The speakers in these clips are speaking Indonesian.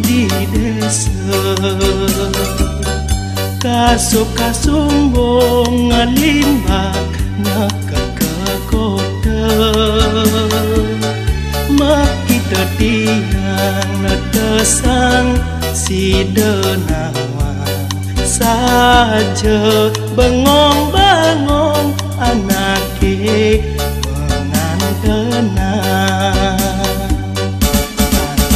di desa kasumbong ngalimbak naka ke kota makita tiang netesang si denawang saja bengong-bengong anake mengantenang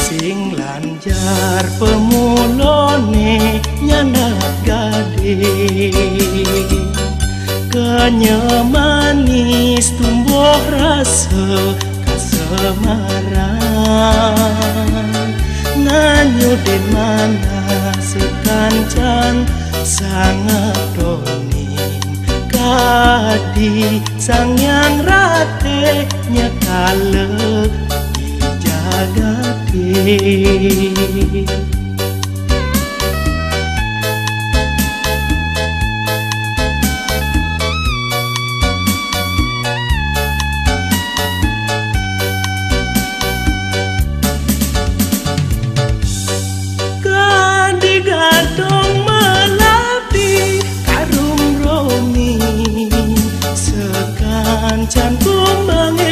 sing lanjar pemulone nyandak gade kanya manis tumbuh rasa kasemaran nanyo den mana sekancan sangat donin kadi sang yang rate nyakale dijagati. Gadong melapi karum romi sekancan kumbangen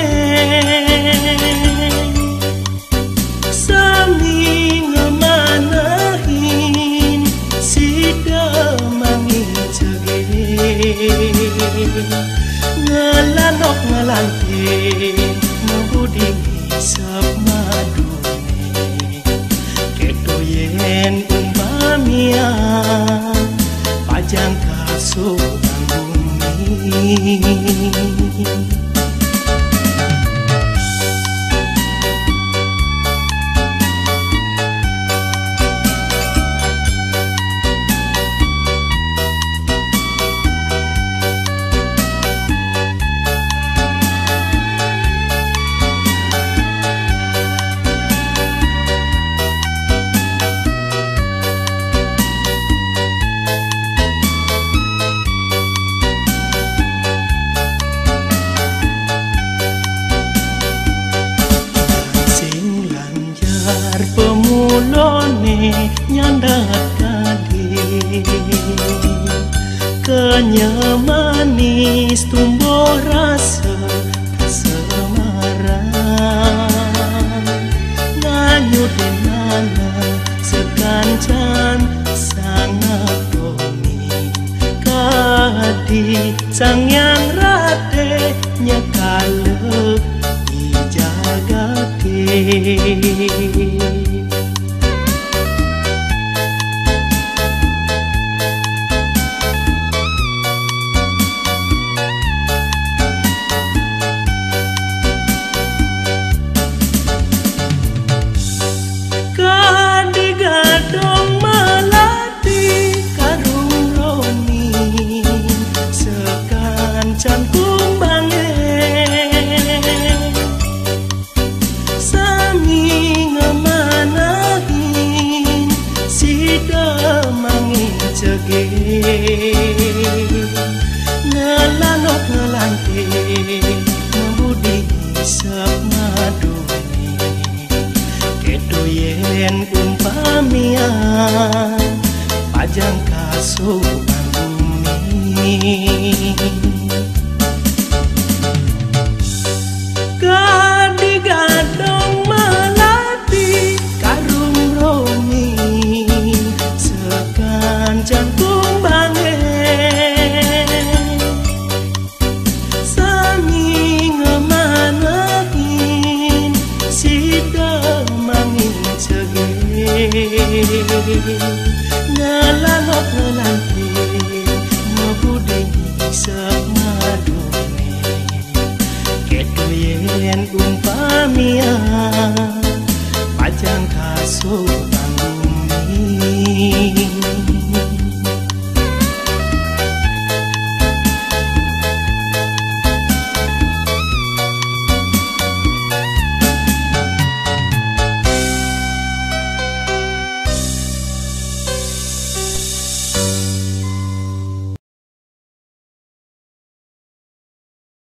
sami ngemanahin si demangin cege ngelanok ngelantin ngebudi ngisap madune ketoyen umpamia pajang kasubang bumi. Pemulone nyandak kade kenya manis tumbuh rasa kesemaran nganyu denana sekancan sangat domin kadi sang yang rate nyakale dijagati. Gadong melati karung romi sekancan kumbangen sami ngemanahin si demangin cege ngelanok ngelantin ngebudi ngisap madune ketoyen umpamia pajang kasubang bumi. Kadi gadong melati karum romi sekancan kumbangen sami ngemanahin si demangin cege ngelanok ngelantin ngebudi ngisap madune ketoyen umpamia pajang kasubang